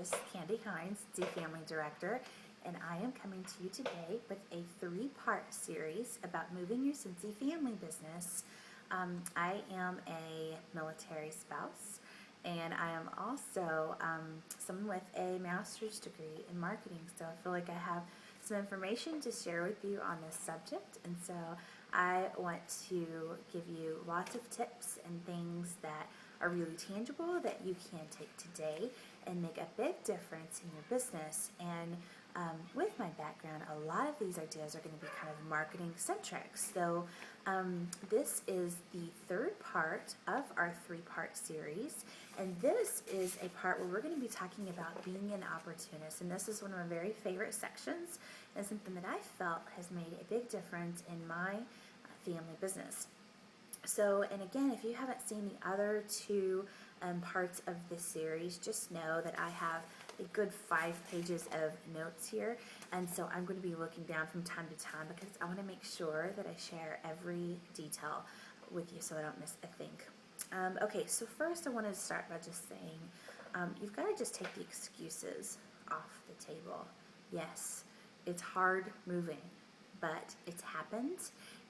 This is Kande, Scentsy Family Director, and I am coming to you today with a three-part series about moving your Scentsy family business. I am a military spouse, and I am also someone with a master's degree in marketing, so I feel like I have some information to share with you on this subject, and so I want to give you lots of tips and things that are really tangible that you can take today and make a big difference in your business. And with my background, a lot of these ideas are going to be kind of marketing centric. So this is the third part of our three-part series, and this is a part where we're going to be talking about being an opportunist. And this is one of my very favorite sections, and something that I felt has made a big difference in my family business. So, and again, if you haven't seen the other two parts of this series, just know that I have a good 5 pages of notes here, and so I'm going to be looking down from time to time because I want to make sure that I share every detail with you so I don't miss a thing. Okay, so first I wanted to start by just saying you've got to just take the excuses off the table. Yes, it's hard moving, but it's happened,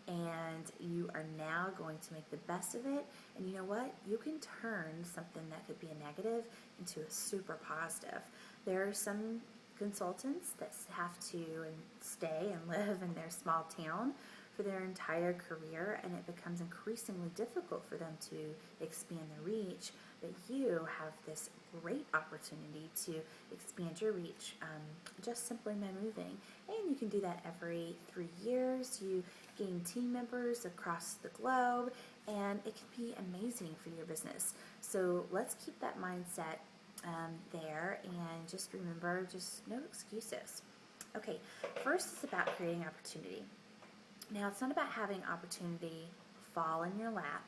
and you are now going to make the best of it. And you know what? You can turn something that could be a negative into a super positive. There are some consultants that have to stay and live in their small town for their entire career, and it becomes increasingly difficult for them to expand their reach. But you have this great opportunity to expand your reach just simply by moving. And you can do that every 3 years. You gain team members across the globe, and it can be amazing for your business. So let's keep that mindset there, and just remember, just no excuses. Okay, first it's about creating opportunity. Now, it's not about having opportunity fall in your lap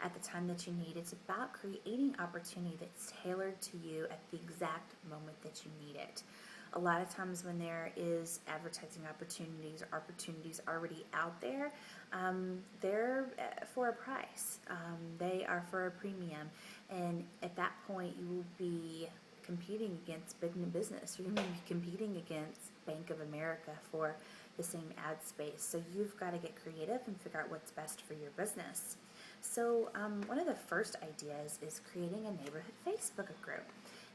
at the time that you need. It's about creating opportunity that's tailored to you at the exact moment that you need it. A lot of times when there is advertising opportunities or opportunities already out there, they're for a price. They are for a premium. And at that point, you will be competing against big new business. You're going to be competing against Bank of America for the same ad space. So you've got to get creative and figure out what's best for your business. So one of the first ideas is creating a neighborhood Facebook group.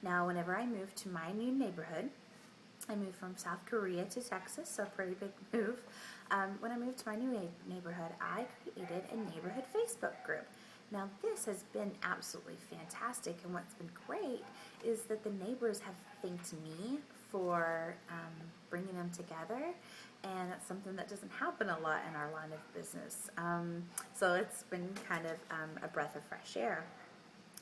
Now, whenever I moved to my new neighborhood, I moved from South Korea to Texas, so a pretty big move. When I moved to my new neighborhood, I created a neighborhood Facebook group. Now, this has been absolutely fantastic, and what's been great is that the neighbors have thanked me for bringing them together, and that's something that doesn't happen a lot in our line of business. So it's been kind of a breath of fresh air.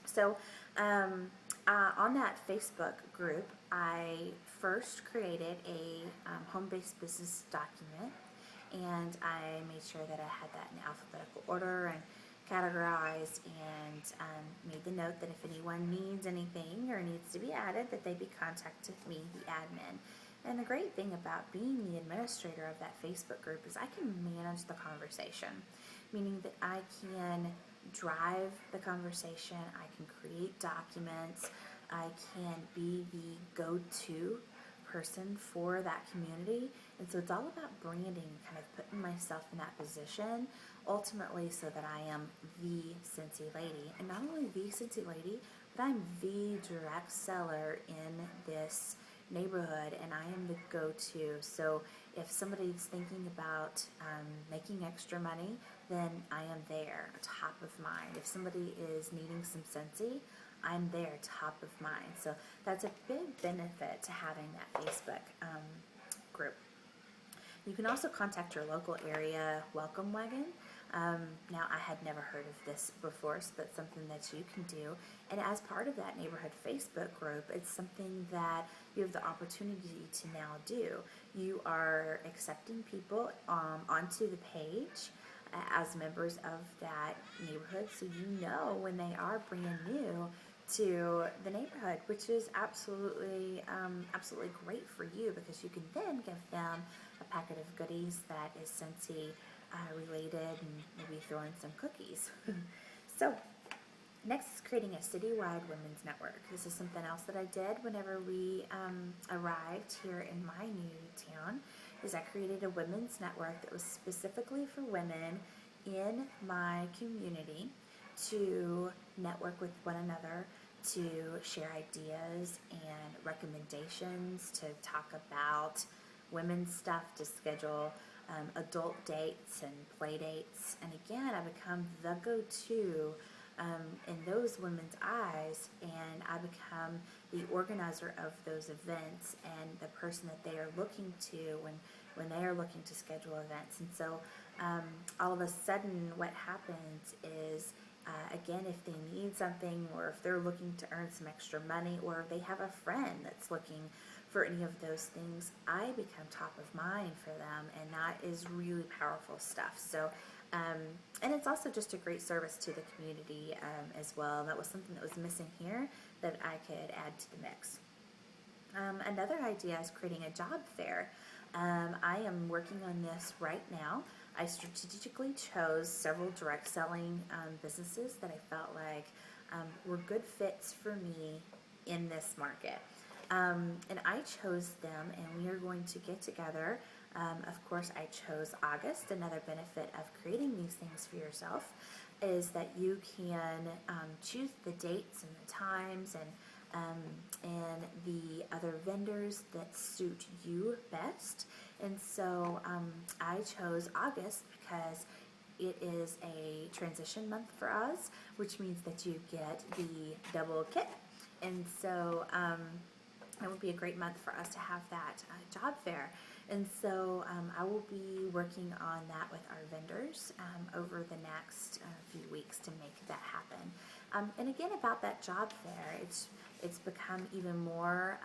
So on that Facebook group, I first created a home-based business document, and I made sure that I had that in alphabetical order and categorized, and made the note that if anyone needs anything or needs to be added, that they be contacted me, the admin. And the great thing about being the administrator of that Facebook group is I can manage the conversation, meaning that I can drive the conversation, I can create documents, I can be the go-to person for that community. And so it's all about branding, kind of putting myself in that position, ultimately so that I am the Scentsy lady. And not only the Scentsy lady, but I'm the direct seller in this neighborhood, and I am the go-to. So if somebody's thinking about making extra money, then I am there, top of mind. If somebody is needing some Scentsy, I'm there, top of mind. So that's a big benefit to having that Facebook group. You can also contact your local area welcome wagon. Now, I had never heard of this before, so that's something that you can do. And as part of that neighborhood Facebook group, it's something that you have the opportunity to now do. You are accepting people onto the page as members of that neighborhood, so you know when they are brand new to the neighborhood, which is absolutely great for you, because you can then give them a packet of goodies that is Scentsy related, and maybe throw in some cookies. So Next is creating a citywide women's network. This is something else that I did whenever we arrived here in my new town, is I created a women's network that was specifically for women in my community to network with one another, to share ideas and recommendations, to talk about women's stuff, to schedule adult dates and play dates. And again, I become the go-to in those women's eyes, and I become the organizer of those events and the person that they are looking to when they are looking to schedule events. And so all of a sudden what happens is, again, if they need something, or if they're looking to earn some extra money, or if they have a friend that's looking for any of those things, I become top of mind for them, and that is really powerful stuff. So, and it's also just a great service to the community as well. That was something that was missing here that I could add to the mix. Another idea is creating a job fair. I am working on this right now. I strategically chose several direct selling businesses that I felt like were good fits for me in this market. And I chose them, and we are going to get together. Of course, I chose August. Another benefit of creating these things for yourself is that you can choose the dates and the times and the other vendors that suit you best. And so I chose August because it is a transition month for us, which means that you get the double kit. And so it would be a great month for us to have that job fair. And so I will be working on that with our vendors over the next few weeks to make that happen. And again, about that job fair, it's become even more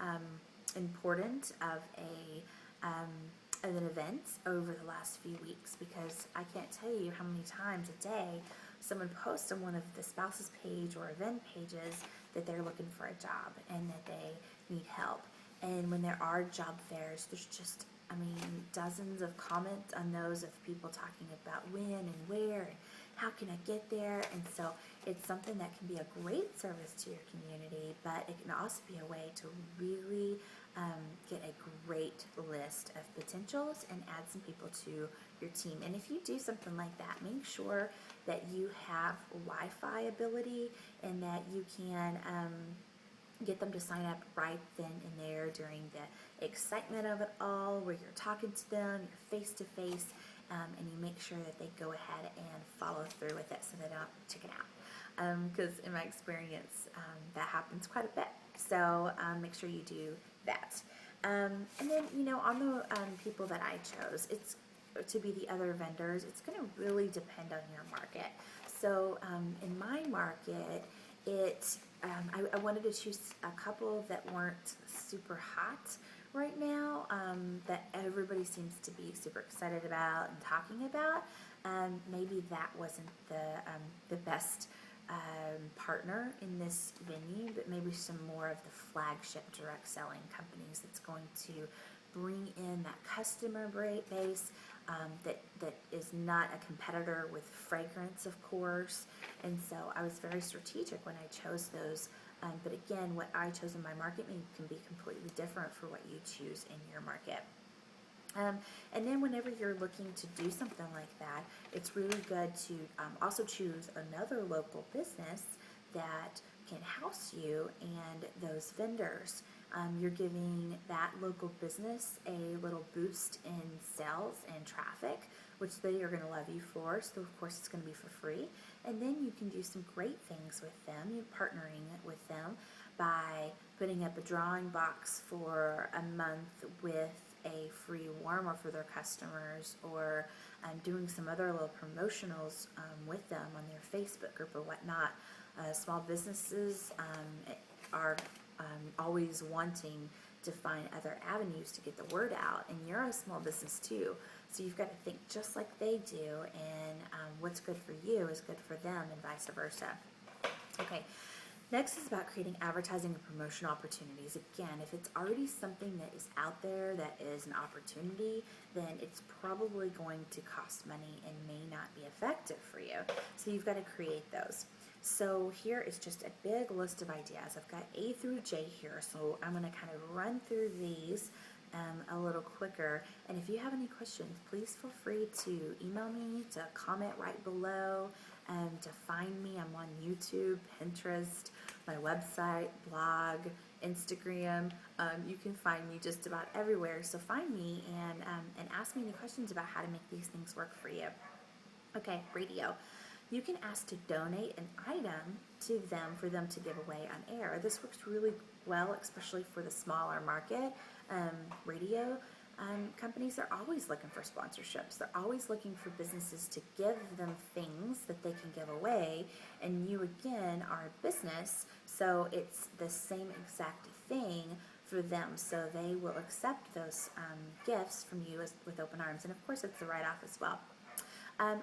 important of an event over the last few weeks, because I can't tell you how many times a day someone posts on one of the spouses page or event pages that they're looking for a job and that they need help. And when there are job fairs, there's just, dozens of comments on those of people talking about when and where and how can I get there. And so it's something that can be a great service to your community, but it can also be a way to really get a great list of potentials and add some people to your team. And if you do something like that, make sure that you have Wi-Fi ability and that you can get them to sign up right then and there during the excitement of it all, where you're talking to them, you're face to face, and you make sure that they go ahead and follow through with it so they don't chicken out. Because in my experience, that happens quite a bit. So make sure you do that. And then, on the people that I chose, it's to be the other vendors, it's going to really depend on your market. So in my market, I wanted to choose a couple that weren't super hot right now, that everybody seems to be super excited about and talking about. Maybe that wasn't the best partner in this venue, but maybe some more of the flagship direct selling companies that's going to bring in that customer base that is not a competitor with fragrance, of course. And so I was very strategic when I chose those. But again, what I chose in my market can be completely different for what you choose in your market. And then whenever you're looking to do something like that, it's really good to also choose another local business that can house you and those vendors. You're giving that local business a little boost in sales and traffic, which they are going to love you for. So of course it's going to be for free. And then you can do some great things with them. You're partnering with them by putting up a drawing box for a month with a free warmer for their customers, or doing some other little promotionals with them on their Facebook group or whatnot. Small businesses are always wanting to find other avenues to get the word out, and you're a small business too, so you've got to think just like they do, and what's good for you is good for them, and vice versa. Okay, next is about creating advertising and promotional opportunities. Again, if it's already something that is out there that is an opportunity, then it's probably going to cost money and may not be effective for you, so you've got to create those. So here is just a big list of ideas. I've got A through J here, so I'm going to kind of run through these a little quicker. And if you have any questions, please feel free to email me, to comment right below, to find me. I'm on YouTube, Pinterest, my website, blog, Instagram. You can find me just about everywhere. So find me and ask me any questions about how to make these things work for you. Okay, radio. You can ask to donate an item to them for them to give away on air. This works really well, especially for the smaller market. Radio companies are always looking for sponsorships. They're always looking for businesses to give them things that they can give away. And you, again, are a business, so it's the same exact thing for them. So they will accept those gifts from you with open arms. And of course, it's the write-off as well.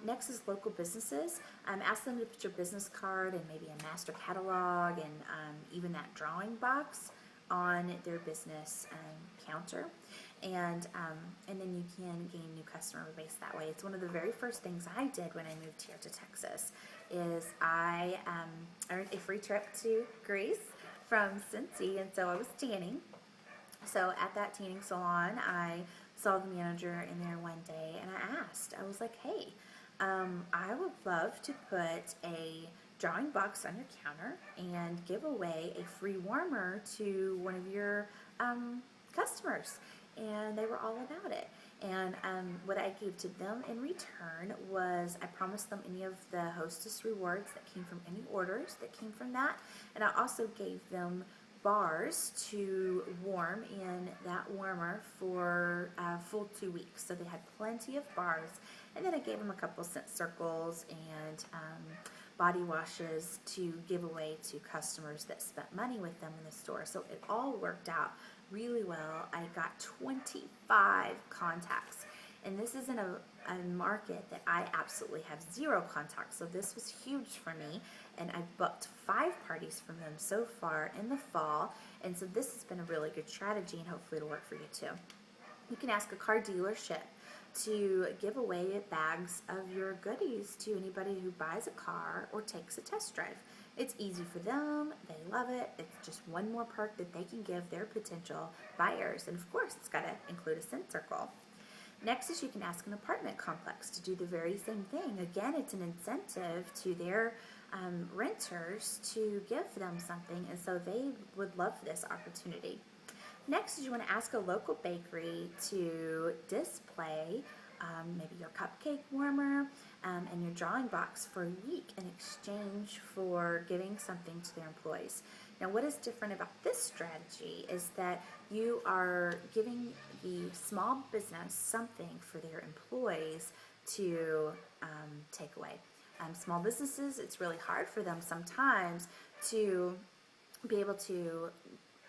Next is local businesses. Ask them to put your business card and maybe a master catalog and even that drawing box on their business counter, and then you can gain new customer base that way. It's one of the very first things I did when I moved here to Texas. Is I earned a free trip to Greece from Scentsy, and so I was tanning. So at that tanning salon, I saw the manager in there one day, and I asked. I was like, "Hey, I would love to put a drawing box on your counter and give away a free warmer to one of your customers." And they were all about it. And what I gave to them in return was I promised them any of the hostess rewards that came from any orders that came from that. And I also gave them bars to warm in that warmer for a full 2 weeks. So they had plenty of bars. And then I gave them a couple scent circles and body washes to give away to customers that spent money with them in the store. So it all worked out really well. I got 25 contacts. And this is in a market that I absolutely have zero contacts. So this was huge for me. And I booked 5 parties from them so far in the fall. And so this has been a really good strategy, and hopefully it'll work for you too. You can ask a car dealership to give away bags of your goodies to anybody who buys a car or takes a test drive. It's easy for them. They love it. It's just one more perk that they can give their potential buyers. And of course, it's got to include a scent circle. Next is you can ask an apartment complex to do the very same thing. Again, it's an incentive to their renters to give them something, and so they would love this opportunity. Next is you want to ask a local bakery to display maybe your cupcake warmer and your drawing box for a week in exchange for giving something to their employees. Now, what is different about this strategy is that you are giving the small business something for their employees to take away. Small businesses, it's really hard for them sometimes to be able to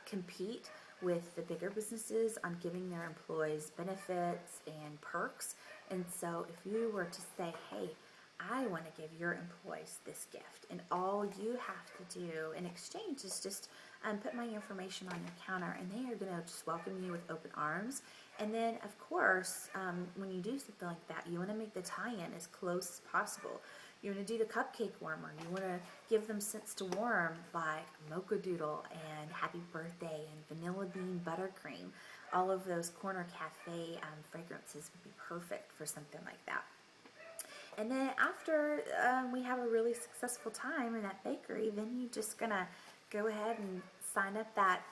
compete with the bigger businesses on giving their employees benefits and perks. And so if you were to say, "Hey, I want to give your employees this gift," and all you have to do in exchange is just put my information on your counter, and they are going to just welcome you with open arms. And then, of course, when you do something like that, you want to make the tie-in as close as possible. You want to do the cupcake warmer. You want to give them scents to warm like Mocha Doodle and Happy Birthday and Vanilla Bean Buttercream. All of those corner cafe fragrances would be perfect for something like that. And then after we have a really successful time in that bakery, then you're just going to go ahead and sign up that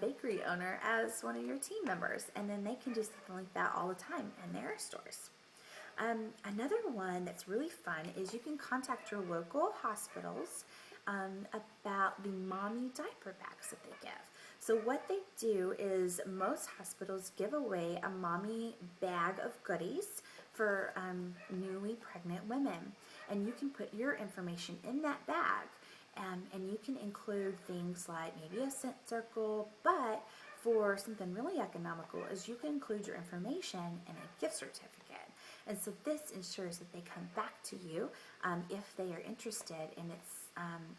bakery owner as one of your team members. And then they can do something like that all the time in their stores. Another one that's really fun is you can contact your local hospitals about the mommy diaper bags that they give. So what they do is most hospitals give away a mommy bag of goodies for newly pregnant women. And you can put your information in that bag. And you can include things like maybe a scent circle, but for something really economical is you can include your information in a gift certificate. And so this ensures that they come back to you if they are interested, and it's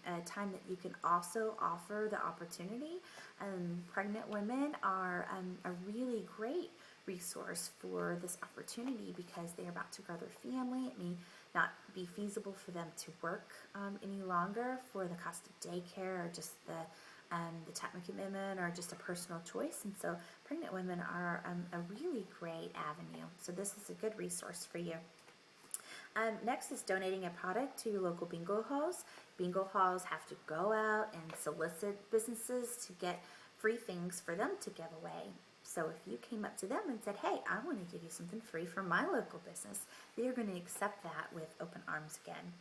a time that you can also offer the opportunity. Pregnant women are a really great resource for this opportunity because they're about to grow their family. not be feasible for them to work any longer for the cost of daycare or just the time commitment or just a personal choice. And so pregnant women are a really great avenue. So this is a good resource for you. Next is donating a product to local bingo halls. Bingo halls have to go out and solicit businesses to get free things for them to give away. So if you came up to them and said, hey, I want to give you something free from my local business, they're going to accept that with open arms again.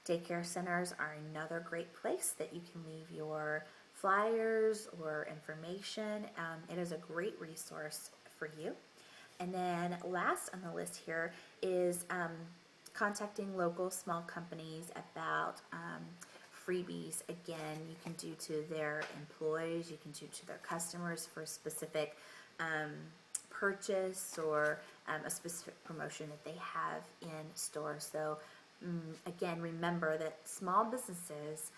Daycare centers are another great place that you can leave your flyers or information. It is a great resource for you. And then last on the list here is contacting local small companies about freebies. Again, you can do to their employees, you can do to their customers for a specific purchase or a specific promotion that they have in store. So again, remember that small businesses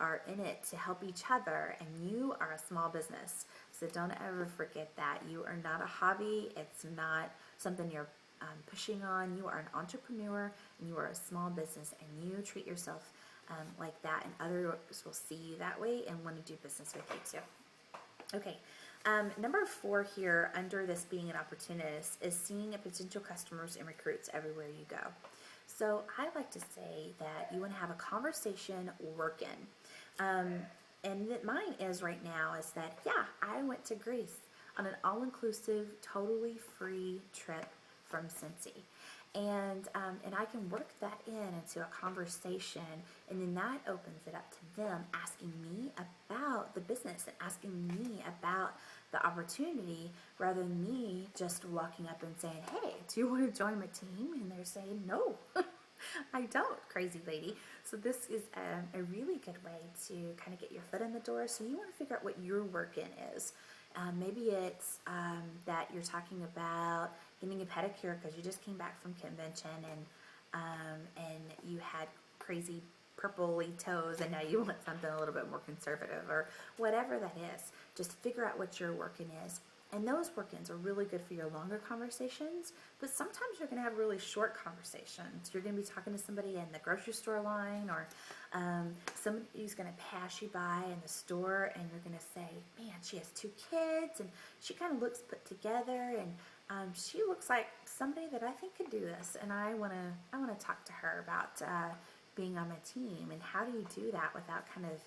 are in it to help each other, and you are a small business. So don't ever forget that. You are not a hobby. It's not something you're pushing on. You are an entrepreneur, and you are a small business, and you treat yourself like that, and others will see you that way and want to do business with you too. Okay, number 4 here under this being an opportunist is seeing potential customers and recruits everywhere you go. So I like to say that you want to have a conversation working. And that mine is right now is that, yeah, I went to Greece on an all-inclusive, totally free trip from Scentsy. And I can work that into a conversation, and then that opens it up to them asking me about the business and asking me about the opportunity, rather than me just walking up and saying, hey, do you want to join my team? And they're saying, no, I don't, crazy lady. So this is a really good way to kind of get your foot in the door. So you want to figure out what your work in is. Maybe it's that you're talking about getting a pedicure because you just came back from convention and you had crazy purpley toes and now you want something a little bit more conservative, or whatever that is. Just figure out what your work-in is. And those work-ins are really good for your longer conversations, but sometimes you're going to have really short conversations. You're going to be talking to somebody in the grocery store line, or somebody's going to pass you by in the store, and you're going to say, man, she has 2 kids, and she kind of looks put together, and she looks like somebody that I think could do this, and I want to talk to her about being on my team. And how do you do that without kind of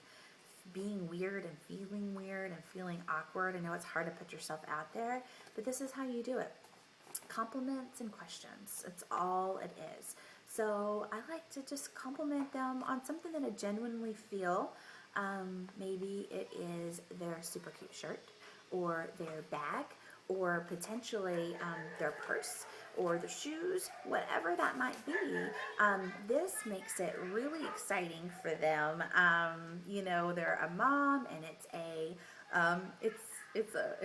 being weird and feeling awkward? I know it's hard to put yourself out there, but this is how you do it. Compliments and questions. It's all it is. So I like to just compliment them on something that I genuinely feel. Maybe it is their super cute shirt, or their bag, or potentially their purse, or the shoes, whatever that might be. This makes it really exciting for them. They're a mom, and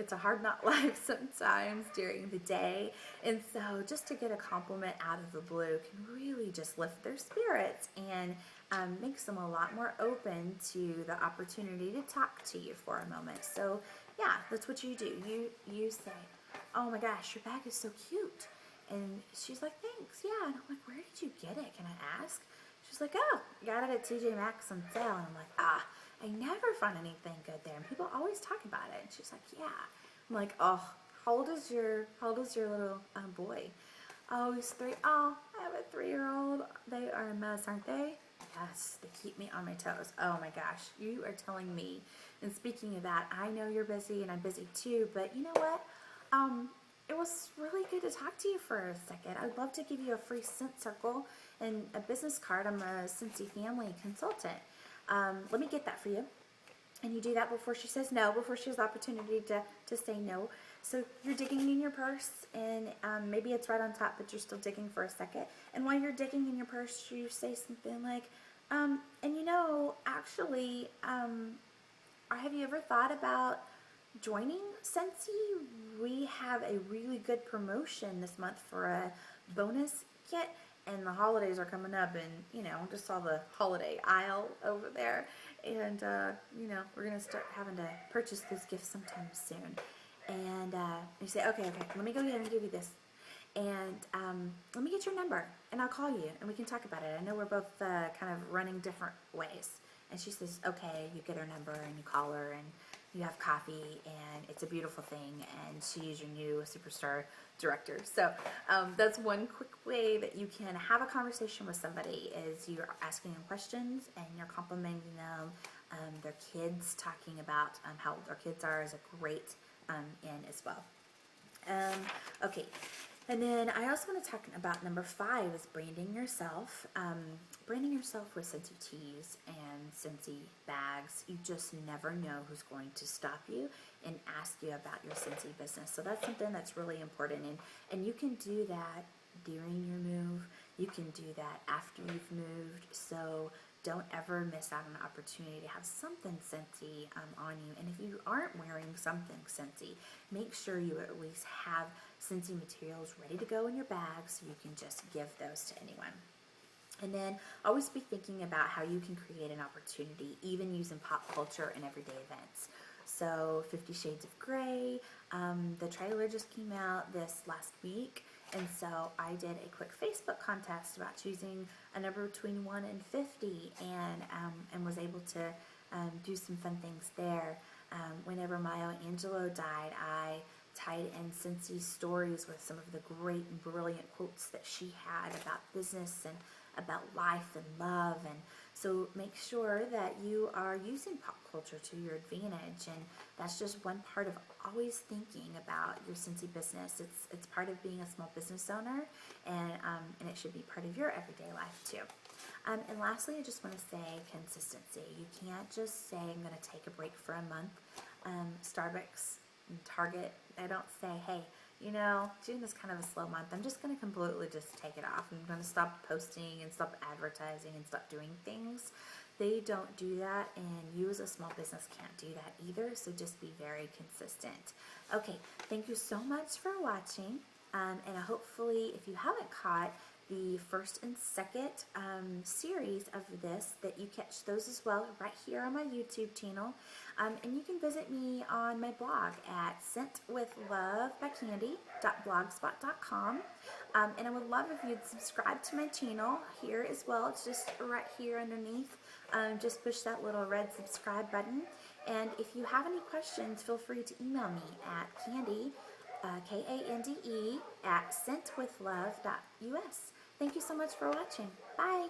it's a hard knock life sometimes during the day, and so just to get a compliment out of the blue can really just lift their spirits and makes them a lot more open to the opportunity to talk to you for a moment. So yeah, that's what you do. You say, oh my gosh, your bag is so cute. And she's like, thanks, yeah. And I'm like, where did you get it? Can I ask? She's like, oh, got it at TJ Maxx on sale. And I'm like, I never find anything good there. And people always talk about it. And she's like, yeah. I'm like, oh, how old is your little boy? Oh, he's 3. Oh, I have a 3-year-old. They are a mess, aren't they? Yes, they keep me on my toes. Oh my gosh, you are telling me. And speaking of that, I know you're busy and I'm busy too, but you know what? It was really good to talk to you for a second. I'd love to give you a free scent circle and a business card. I'm a Scentsy family consultant. Let me get that for you. And you do that before she says no, before she has the opportunity to say no. So you're digging in your purse, and maybe it's right on top, but you're still digging for a second. And while you're digging in your purse, you say something like, actually, have you ever thought about joining Scentsy? We have a really good promotion this month for a bonus kit, and the holidays are coming up, and just saw the holiday aisle over there, and we're gonna start having to purchase those gifts sometime soon. And you say, okay, let me go ahead and give you this. and let me get your number and I'll call you and we can talk about it. I know we're both kind of running different ways. And she says, okay. You get her number and you call her and you have coffee, and it's a beautiful thing, and she's your new superstar director. So that's one quick way that you can have a conversation with somebody, is you're asking them questions and you're complimenting them. Their kids, talking about how old their kids are, is a great in as well. Okay, and then I also want to talk about number 5 is branding yourself. Branding yourself with Scentsy teas and Scentsy bags. You just never know who's going to stop you and ask you about your Scentsy business. So that's something that's really important, and you can do that during your move. You can do that after you've moved. So don't ever miss out on an opportunity to have something Scentsy on you. And if you aren't wearing something Scentsy, make sure you at least have Scentsy materials ready to go in your bag so you can just give those to anyone. And then always be thinking about how you can create an opportunity, even using pop culture and everyday events. So 50 Shades of Grey, the trailer just came out this last week. And so I did a quick Facebook contest about choosing a number between 1 and 50, and was able to do some fun things there. Whenever Maya Angelou died, I tied in Scentsy stories with some of the great and brilliant quotes that she had about business and about life and love. And so make sure that you are using pop culture to your advantage, and that's just one part of always thinking about your Scentsy business. It's part of being a small business owner, and it should be part of your everyday life too. And lastly, I just want to say consistency. You can't just say, I'm going to take a break for a month. Starbucks and Target, they don't say, hey, June is kind of a slow month. I'm just going to completely just take it off. I'm going to stop posting and stop advertising and stop doing things. They don't do that, and you as a small business can't do that either, so just be very consistent. Okay, thank you so much for watching, and hopefully if you haven't caught the first and second series of this, that you catch those as well right here on my YouTube channel. And you can visit me on my blog at scentwithlove.blogspot.com. And I would love if you'd subscribe to my channel here as well. It's just right here underneath. Just push that little red subscribe button. And if you have any questions, feel free to email me at Kande, Kande, at scentwithlove.us. Thank you so much for watching. Bye.